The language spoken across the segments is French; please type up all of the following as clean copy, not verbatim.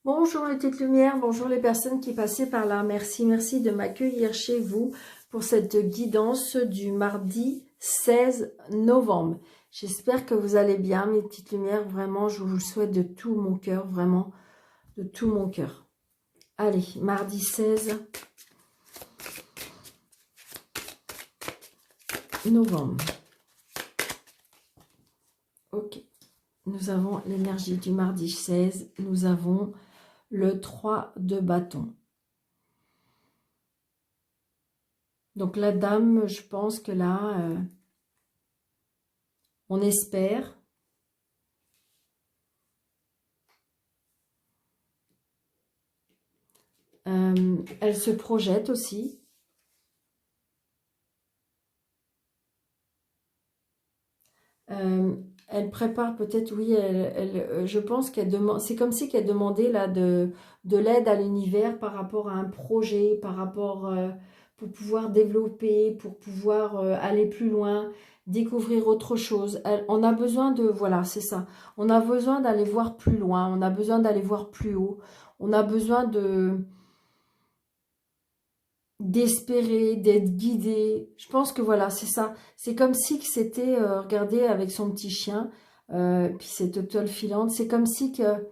Bonjour les petites lumières, bonjour les personnes qui passaient par là. Merci de m'accueillir chez vous pour cette guidance du mardi 16 novembre. J'espère que vous allez bien mes petites lumières, vraiment je vous le souhaite de tout mon cœur, vraiment de tout mon cœur. Allez, mardi 16 novembre. Ok, nous avons l'énergie du mardi 16, nous avons le 3 de bâton. Donc la dame, je pense que là, on espère. Elle se projette aussi. Elle prépare peut-être, oui, je pense qu'elle demande, c'est comme si qu'elle demandait là de l'aide à l'univers par rapport à un projet, par rapport pour pouvoir développer, pour pouvoir aller plus loin, découvrir autre chose. On a besoin de, voilà, c'est ça. On a besoin d'aller voir plus loin, on a besoin d'aller voir plus haut, on a besoin d'espérer, d'être guidé. Je pense que voilà, c'est ça. C'est comme si que c'était, regardez, avec son petit chien, puis cette étoile filante, c'est comme si que,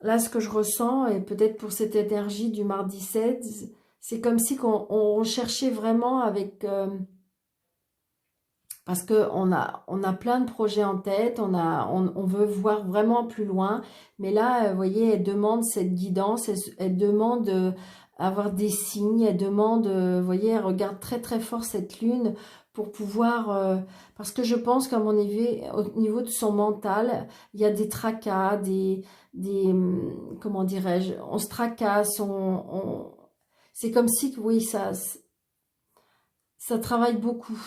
là, ce que je ressens, et peut-être pour cette énergie du mardi 16, c'est comme si on recherchait vraiment avec... parce qu'on a plein de projets en tête, on veut voir vraiment plus loin. Mais là, vous voyez, elle demande cette guidance, elle demande avoir des signes, elle demande, vous voyez, elle regarde très très fort cette lune pour pouvoir... parce que je pense qu'à mon avis, au niveau de son mental, il y a des tracas, comment dirais-je, on se tracasse, c'est comme si, oui, ça travaille beaucoup.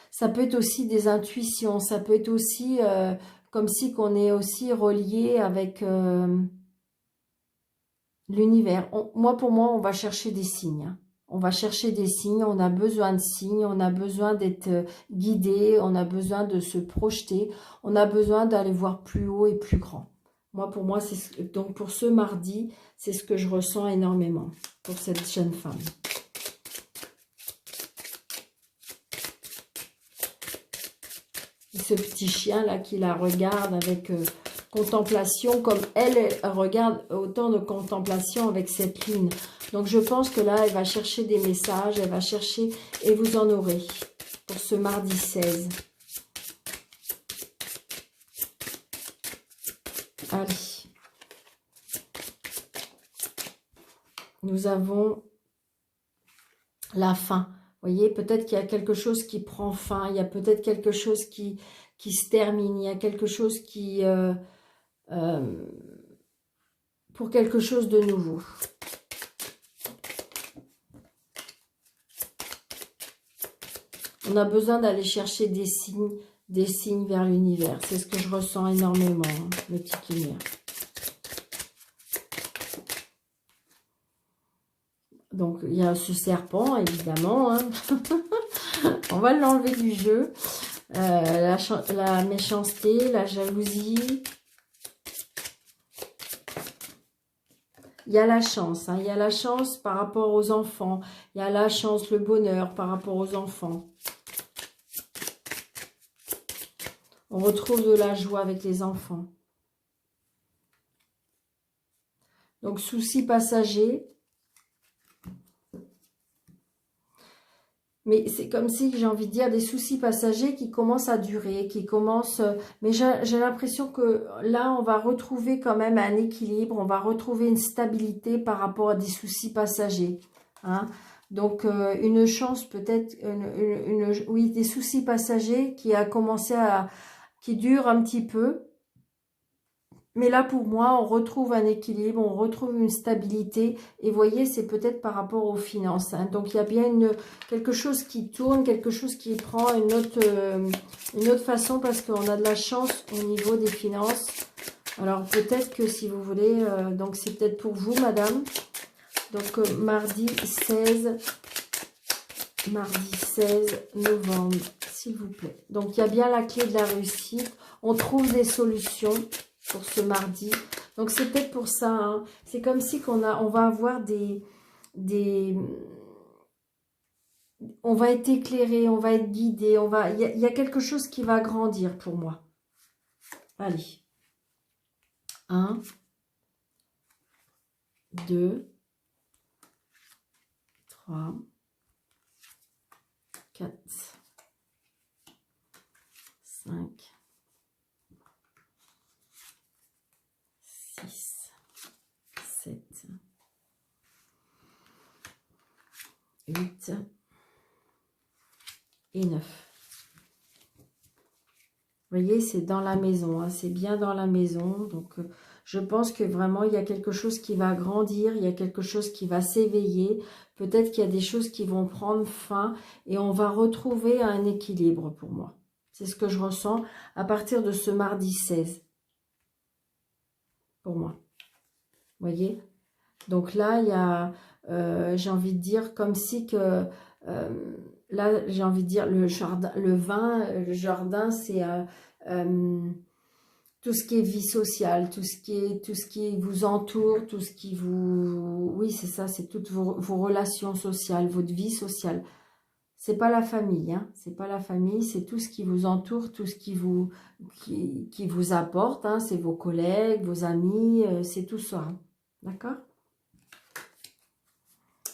Ça peut être aussi des intuitions, ça peut être aussi comme si qu'on est aussi relié avec l'univers. Pour moi, on va chercher des signes. On va chercher des signes, on a besoin de signes, on a besoin d'être guidé, on a besoin de se projeter, on a besoin d'aller voir plus haut et plus grand. Pour moi, donc pour ce mardi, c'est ce que je ressens énormément pour cette jeune femme. Ce petit chien là qui la regarde avec contemplation, comme elle regarde autant de contemplation avec cette lune. Donc je pense que là elle va chercher des messages, elle va chercher, et vous en aurez pour ce mardi 16. Allez, nous avons la fin. Vous voyez, peut-être qu'il y a quelque chose qui prend fin, il y a peut-être quelque chose qui se termine, il y a quelque chose qui... pour quelque chose de nouveau. On a besoin d'aller chercher des signes vers l'univers. C'est ce que je ressens énormément, hein, mes petites lumières. Donc, il y a ce serpent, évidemment. Hein. On va l'enlever du jeu. La méchanceté, la jalousie. Il y a la chance. Hein. Il y a la chance par rapport aux enfants. Il y a la chance, le bonheur par rapport aux enfants. On retrouve de la joie avec les enfants. Donc, soucis passagers. Mais c'est comme si, j'ai envie de dire, des soucis passagers qui commencent à durer, qui commencent... Mais j'ai l'impression que là, on va retrouver quand même un équilibre, on va retrouver une stabilité par rapport à des soucis passagers. Hein. Donc, une chance peut-être, oui, des soucis passagers qui a commencé qui durent un petit peu. Mais là, pour moi, on retrouve un équilibre, on retrouve une stabilité. Et vous voyez, c'est peut-être par rapport aux finances. Hein. Donc, il y a bien quelque chose qui tourne, quelque chose qui prend une autre façon parce qu'on a de la chance au niveau des finances. Alors, peut-être que si vous voulez, donc c'est peut-être pour vous, madame. Donc, mardi 16 novembre, s'il vous plaît. Donc, il y a bien la clé de la réussite. On trouve des solutions pour ce mardi. Donc c'est peut-être pour ça, hein. C'est comme si on va avoir on va être éclairé, on va être guidé, il y a quelque chose qui va grandir pour moi. Allez. 1, 2, 3, 4, 5, 6, 7, 8 et 9. Vous voyez, c'est dans la maison, hein, c'est bien dans la maison. Donc, je pense que vraiment, il y a quelque chose qui va grandir, il y a quelque chose qui va s'éveiller. Peut-être qu'il y a des choses qui vont prendre fin et on va retrouver un équilibre pour moi. C'est ce que je ressens à partir de ce mardi 16. Pour moi. Vous voyez? Donc là, il y a, j'ai envie de dire, comme si que... là, j'ai envie de dire, le jardin, le jardin, c'est tout ce qui est vie sociale, tout ce qui vous entoure, tout ce qui vous... Oui, c'est ça, c'est toutes vos relations sociales, votre vie sociale. C'est pas la famille, hein, c'est pas la famille, c'est tout ce qui vous entoure, tout ce qui vous apporte, hein, c'est vos collègues, vos amis, c'est tout ça, hein. D'accord?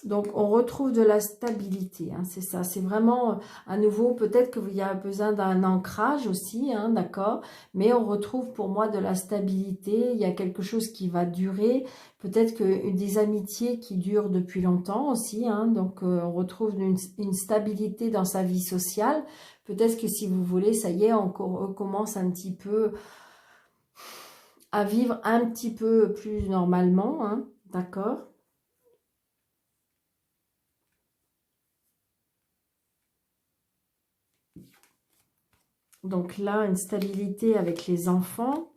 Donc, on retrouve de la stabilité, hein, c'est ça. C'est vraiment, à nouveau, peut-être qu'il y a besoin d'un ancrage aussi, hein, d'accord. Mais on retrouve pour moi de la stabilité. Il y a quelque chose qui va durer. Peut-être que des amitiés qui durent depuis longtemps aussi, hein. Donc, on retrouve une stabilité dans sa vie sociale. Peut-être que si vous voulez, ça y est, on recommence un petit peu à vivre un petit peu plus normalement, hein, d'accord. Donc là, une stabilité avec les enfants,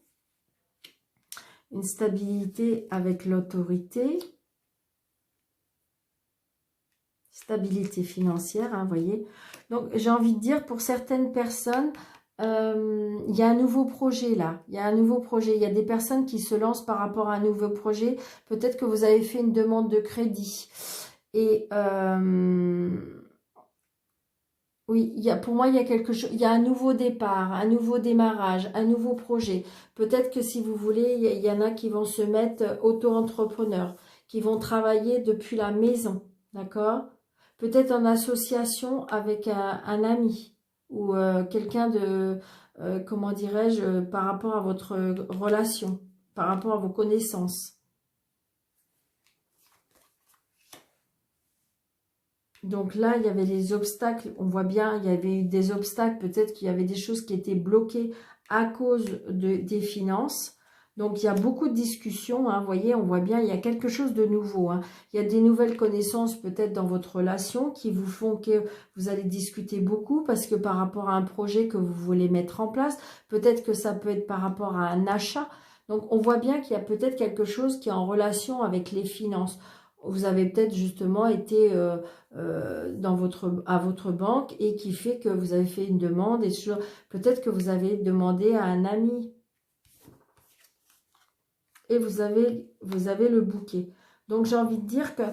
une stabilité avec l'autorité, stabilité financière, hein, vous voyez. Donc j'ai envie de dire, pour certaines personnes, il y a un nouveau projet là, il y a un nouveau projet, il y a des personnes qui se lancent par rapport à un nouveau projet, peut-être que vous avez fait une demande de crédit, et... oui, pour moi, il y a quelque chose, il y a un nouveau départ, un nouveau démarrage, un nouveau projet. Peut-être que si vous voulez, il y en a qui vont se mettre auto-entrepreneurs, qui vont travailler depuis la maison, d'accord? Peut-être en association avec un ami ou quelqu'un de, comment dirais-je, par rapport à votre relation, par rapport à vos connaissances. Donc là, il y avait des obstacles, on voit bien, il y avait eu des obstacles, peut-être qu'il y avait des choses qui étaient bloquées à cause des finances. Donc il y a beaucoup de discussions, hein, vous voyez, on voit bien, il y a quelque chose de nouveau, hein. Il y a des nouvelles connaissances peut-être dans votre relation qui vous font que vous allez discuter beaucoup parce que par rapport à un projet que vous voulez mettre en place, peut-être que ça peut être par rapport à un achat. Donc on voit bien qu'il y a peut-être quelque chose qui est en relation avec les finances. Vous avez peut-être justement été à votre banque et qui fait que vous avez fait une demande et peut-être que vous avez demandé à un ami et vous avez le bouquet. Donc j'ai envie de dire que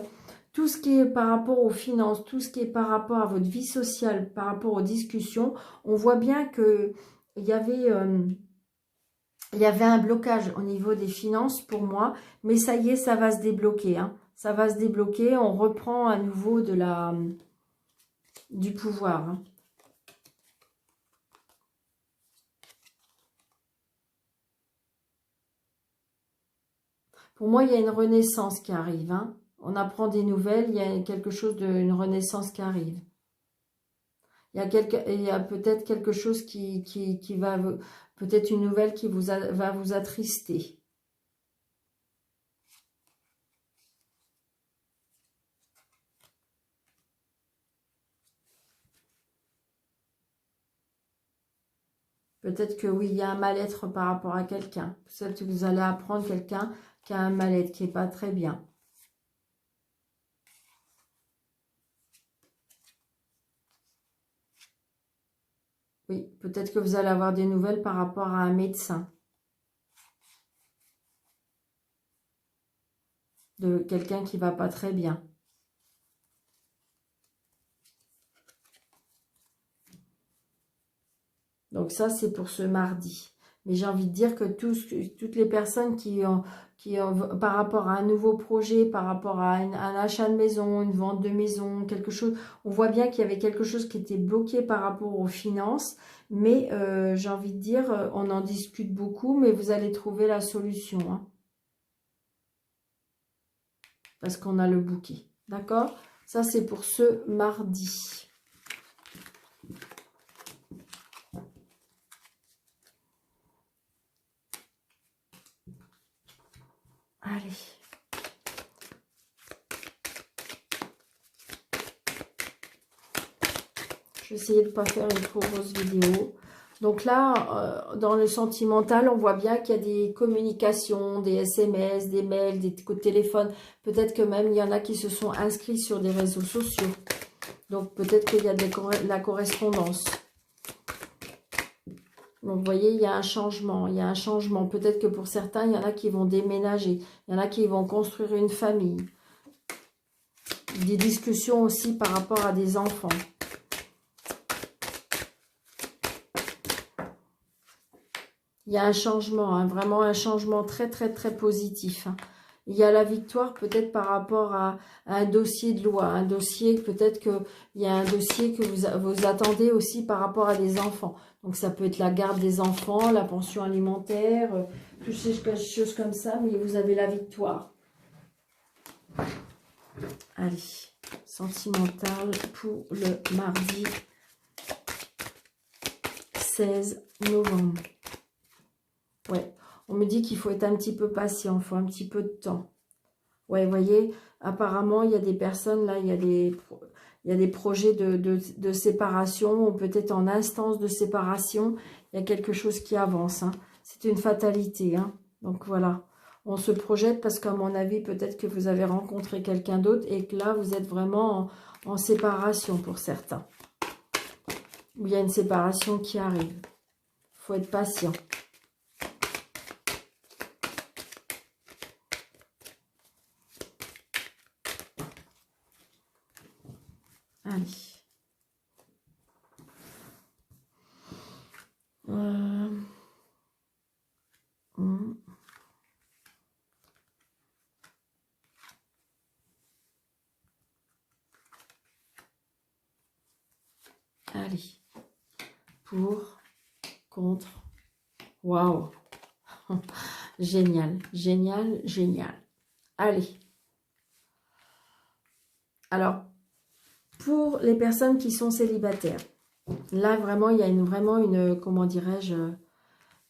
tout ce qui est par rapport aux finances, tout ce qui est par rapport à votre vie sociale, par rapport aux discussions, on voit bien que il y avait un blocage au niveau des finances pour moi, mais ça y est, ça va se débloquer, hein. Ça va se débloquer, on reprend à nouveau du pouvoir, hein. Pour moi, il y a une renaissance qui arrive, hein. On apprend des nouvelles, il y a quelque chose une renaissance qui arrive. Il y a peut-être quelque chose qui va, peut-être une nouvelle qui va vous attrister. Peut-être que oui, il y a un mal-être par rapport à quelqu'un. Peut-être que vous allez apprendre quelqu'un qui a un mal-être, qui n'est pas très bien. Oui, peut-être que vous allez avoir des nouvelles par rapport à un médecin. de quelqu'un qui va pas très bien. Donc ça, c'est pour ce mardi. Mais j'ai envie de dire que toutes les personnes par rapport à un nouveau projet, par rapport à un achat de maison, une vente de maison, quelque chose, on voit bien qu'il y avait quelque chose qui était bloqué par rapport aux finances. Mais j'ai envie de dire, on en discute beaucoup, mais vous allez trouver la solution. Hein, parce qu'on a le bouquet. D'accord? Ça, c'est pour ce mardi. Allez. Je vais essayer de ne pas faire une trop grosse vidéo. Donc là, dans le sentimental, on voit bien qu'il y a des communications, des SMS, des mails, des coups de téléphone. Peut-être que même il y en a qui se sont inscrits sur des réseaux sociaux. Donc peut-être qu'il y a de la correspondance. Donc, vous voyez, il y a un changement. Il y a un changement. Peut-être que pour certains, il y en a qui vont déménager. Il y en a qui vont construire une famille. Des discussions aussi par rapport à des enfants. Il y a un changement, hein, vraiment un changement très, très, très positif. Hein. Il y a la victoire peut-être par rapport à un dossier de loi. Un dossier, peut-être qu'il y a un dossier que vous attendez aussi par rapport à des enfants. Donc, ça peut être la garde des enfants, la pension alimentaire, toutes ces choses comme ça. Mais vous avez la victoire. Allez, sentimental pour le mardi 16 novembre. Ouais, on me dit qu'il faut être un petit peu patient, il faut un petit peu de temps. Ouais, vous voyez, apparemment, il y a des personnes, là, il y a des projets de séparation, ou peut-être en instance de séparation, il y a quelque chose qui avance. Hein. C'est une fatalité. Hein. Donc voilà, on se projette parce qu'à mon avis, peut-être que vous avez rencontré quelqu'un d'autre et que là, vous êtes vraiment en séparation pour certains. Ou il y a une séparation qui arrive. Il faut être patient. Allez. Allez. Pour, contre. Waouh. Génial, génial, génial. Allez. Alors, pour les personnes qui sont célibataires, là, vraiment, il y a vraiment une, comment dirais-je,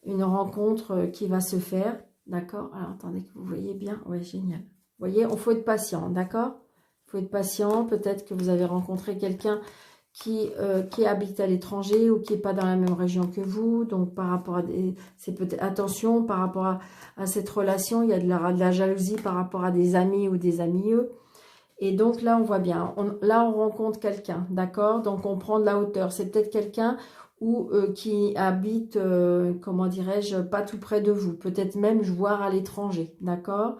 une rencontre qui va se faire, d'accord? Alors, attendez que vous voyez bien. Ouais, génial. Vous voyez, il faut être patient, d'accord? Il faut être patient. Peut-être que vous avez rencontré quelqu'un qui habite à l'étranger ou qui n'est pas dans la même région que vous. Donc, par rapport à des... C'est peut-être... Attention, par rapport à cette relation, il y a de la jalousie par rapport à des amis ou des amis. Et donc, là, on voit bien. Là, on rencontre quelqu'un, d'accord? Donc, on prend de la hauteur. C'est peut-être quelqu'un qui habite, comment dirais-je, pas tout près de vous. Peut-être même, voire à l'étranger, d'accord?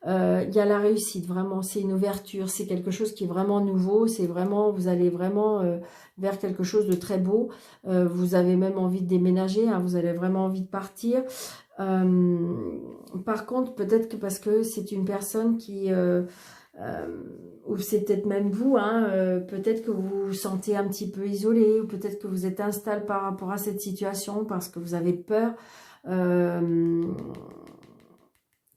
Il y a la réussite, vraiment, c'est une ouverture, c'est quelque chose qui est vraiment nouveau, c'est vraiment, vous allez vraiment vers quelque chose de très beau, vous avez même envie de déménager, hein, vous avez vraiment envie de partir. Par contre, peut-être que parce que c'est une personne qui, ou c'est peut-être même vous, hein, peut-être que vous vous sentez un petit peu isolé, ou peut-être que vous êtes instable par rapport à cette situation parce que vous avez peur,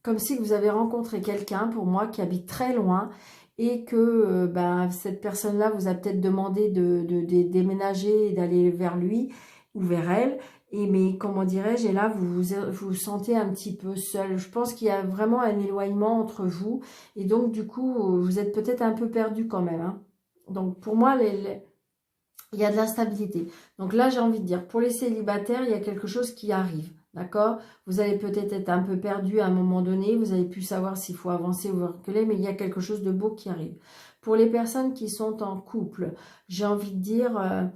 comme si vous avez rencontré quelqu'un, pour moi, qui habite très loin et que cette personne-là vous a peut-être demandé de déménager et d'aller vers lui ou vers elle. Et mais comment dirais-je, et là, vous sentez un petit peu seul. Je pense qu'il y a vraiment un éloignement entre vous. Et donc, du coup, vous êtes peut-être un peu perdu quand même. Hein. Donc, pour moi, il y a de l'instabilité. Donc là, j'ai envie de dire, pour les célibataires, il y a quelque chose qui arrive. D'accord? Vous allez peut-être être un peu perdu à un moment donné. Vous avez pu savoir s'il faut avancer ou reculer. Mais il y a quelque chose de beau qui arrive. Pour les personnes qui sont en couple, j'ai envie de dire...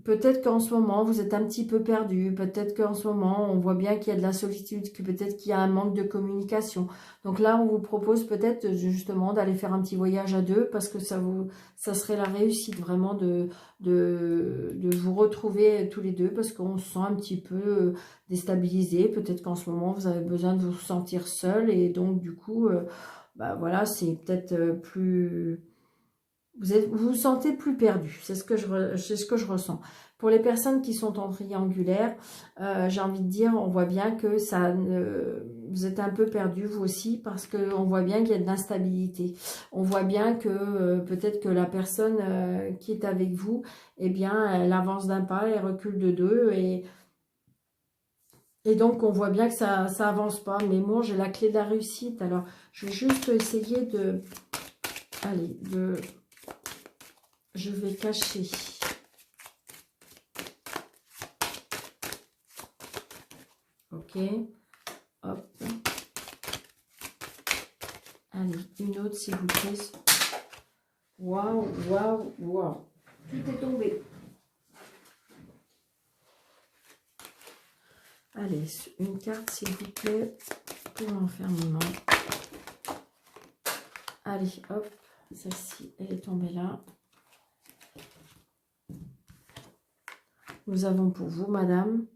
peut-être qu'en ce moment, vous êtes un petit peu perdu. Peut-être qu'en ce moment, on voit bien qu'il y a de la solitude, que peut-être qu'il y a un manque de communication. Donc là, on vous propose peut-être justement d'aller faire un petit voyage à deux parce que ça serait la réussite vraiment de vous retrouver tous les deux parce qu'on se sent un petit peu déstabilisé. Peut-être qu'en ce moment, vous avez besoin de vous sentir seul et donc du coup, bah voilà, c'est peut-être plus... Vous vous sentez plus perdu, c'est ce que je ressens. Pour les personnes qui sont en triangulaire, j'ai envie de dire, on voit bien que vous êtes un peu perdu vous aussi, parce qu'on voit bien qu'il y a de l'instabilité. On voit bien que peut-être que la personne qui est avec vous, eh bien, elle avance d'un pas, elle recule de deux, et donc on voit bien que ça avance pas. Mais moi, j'ai la clé de la réussite. Alors, je vais juste essayer de... Allez, je vais cacher. Ok. Hop. Allez, une autre s'il vous plaît. Waouh, waouh, waouh. Tout est tombé. Allez, une carte s'il vous plaît pour l'enfermement. Allez, hop. Celle-ci, elle est tombée là. Nous avons pour vous, madame.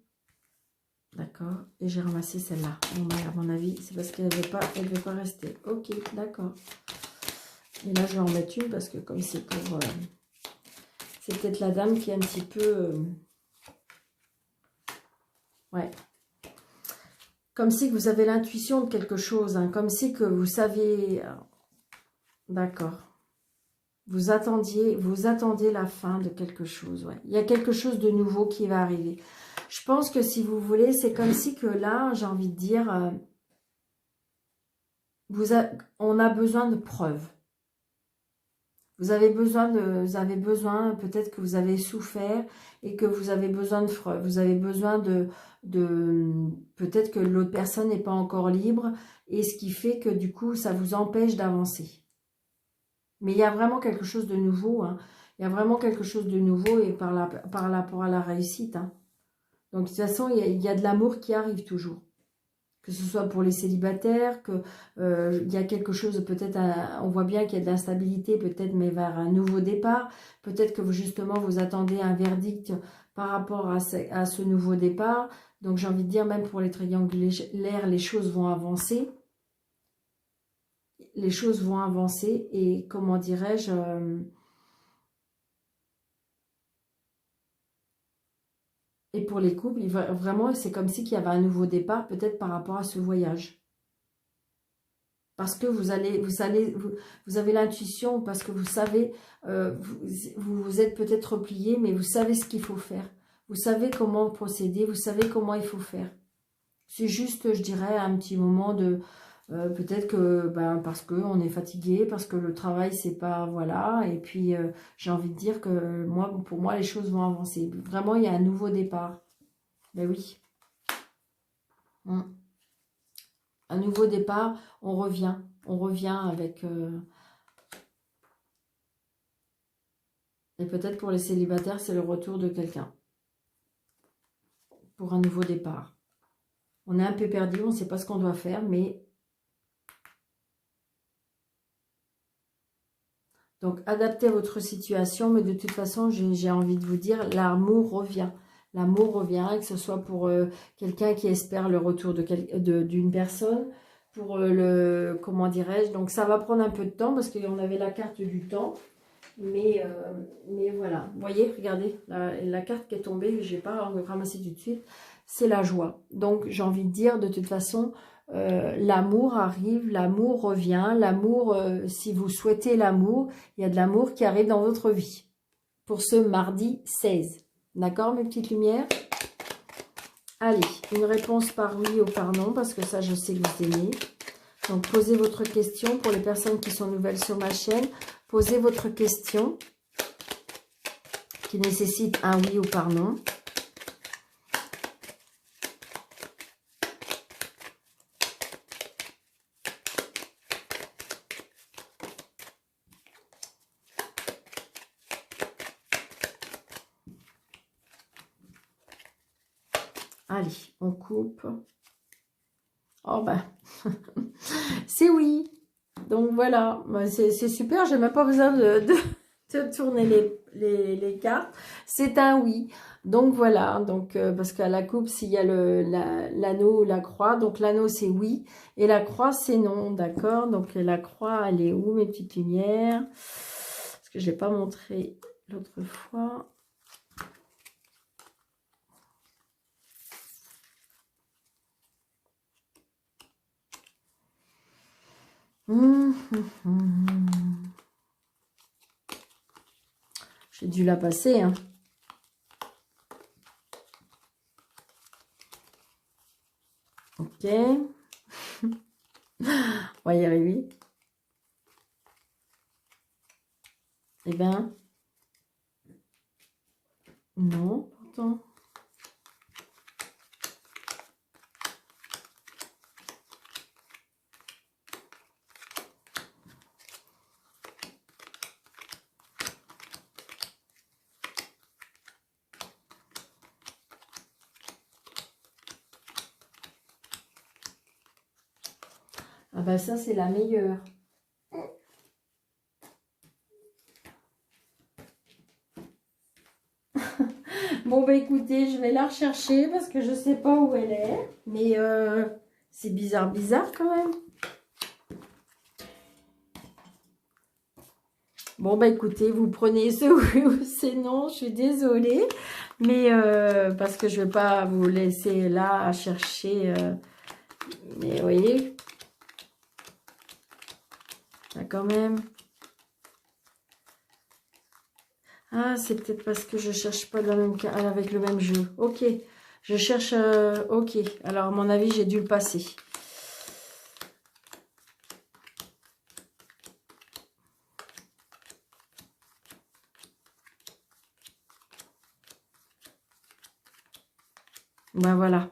D'accord. Et j'ai ramassé celle-là. Bon, mais à mon avis, c'est parce qu'elle ne veut pas rester. Ok, d'accord. Et là, je vais en mettre une parce que comme c'est pour... c'est peut-être la dame qui est un petit peu... ouais. Comme si que vous avez l'intuition de quelque chose. Hein, comme si que vous saviez... D'accord. Vous attendiez la fin de quelque chose. Ouais. Il y a quelque chose de nouveau qui va arriver. Je pense que si vous voulez, c'est comme si que là, j'ai envie de dire, on a besoin de preuves. Vous avez besoin, peut-être que vous avez souffert et que vous avez besoin de preuves. Vous avez besoin de peut-être que l'autre personne n'est pas encore libre et ce qui fait que du coup, ça vous empêche d'avancer. Mais il y a vraiment quelque chose de nouveau. Hein. Il y a vraiment quelque chose de nouveau et par rapport à la réussite. Hein. Donc, de toute façon, il y a de l'amour qui arrive toujours. Que ce soit pour les célibataires, il y a quelque chose, peut-être, on voit bien qu'il y a de l'instabilité, peut-être, mais vers un nouveau départ. Peut-être que justement, vous attendez un verdict par rapport à ce nouveau départ. Donc, j'ai envie de dire, même pour les triangulaires, les choses vont avancer. Les choses vont avancer et, comment dirais-je... et pour les couples, vraiment, c'est comme si qu'il y avait un nouveau départ, peut-être par rapport à ce voyage. Parce que vous avez l'intuition, parce que vous savez, vous êtes peut-être replié, mais vous savez ce qu'il faut faire. Vous savez comment procéder, vous savez comment il faut faire. C'est juste, je dirais, un petit moment de... peut-être que parce qu'on est fatigué, parce que le travail, c'est pas... Voilà, et puis j'ai envie de dire que pour moi, les choses vont avancer. Vraiment, il y a un nouveau départ. Ben oui. Un nouveau départ, on revient avec... et peut-être pour les célibataires, c'est le retour de quelqu'un. Pour un nouveau départ. On est un peu perdu, on ne sait pas ce qu'on doit faire, mais... Donc, adaptez votre situation, mais de toute façon, j'ai envie de vous dire, l'amour revient. L'amour revient, que ce soit pour quelqu'un qui espère le retour d'une personne, pour comment dirais-je, donc ça va prendre un peu de temps, parce qu'on avait la carte du temps, mais voilà. Vous voyez, regardez, la carte qui est tombée, je n'ai pas ramassé tout de suite, c'est la joie. Donc, j'ai envie de dire, de toute façon... l'amour arrive, l'amour revient, l'amour, si vous souhaitez l'amour, il y a de l'amour qui arrive dans votre vie. Pour ce mardi 16. D'accord, mes petites lumières? Allez, une réponse par oui ou par non, parce que ça, je sais que vous aimez. Donc, posez votre question. Pour les personnes qui sont nouvelles sur ma chaîne, posez votre question qui nécessite un oui ou par non. Allez, on coupe. Oh ben, c'est oui. Donc voilà, c'est super, j'ai même pas besoin de tourner les cartes. C'est un oui. Donc voilà, donc parce qu'à la coupe, s'il y a l'anneau ou la croix, donc l'anneau c'est oui, et la croix c'est non, d'accord. Donc la croix, elle est où mes petites lumières? Parce que je l'ai pas montré l'autre fois. J'ai dû la passer, hein. Ok. On va y arriver. Eh bien, non, pourtant. Ah bah ça, c'est la meilleure. Bon, bah écoutez, je vais la rechercher parce que je sais pas où elle est. Mais c'est bizarre quand même. Bon, bah écoutez, vous prenez ce oui ou c'est non, je suis désolée. Mais parce que je vais pas vous laisser là à chercher. Mais vous voyez, là quand même. Ah, c'est peut-être parce que je cherche pas la même avec le même jeu. Ok, je cherche... ok, alors à mon avis, j'ai dû le passer. Ben voilà.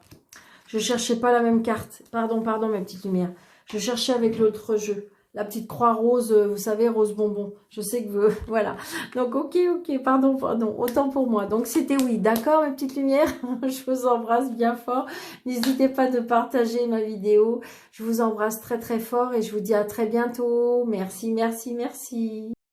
Je cherchais pas la même carte. Pardon, pardon, mes petites lumières. Je cherchais avec l'autre jeu. La petite croix rose, vous savez, rose bonbon. Je sais que vous... Voilà. Donc, ok, pardon, pardon. Autant pour moi. Donc, c'était oui. D'accord, mes petites lumières. Je vous embrasse bien fort. N'hésitez pas de partager ma vidéo. Je vous embrasse très, très fort et je vous dis à très bientôt. Merci, merci, merci.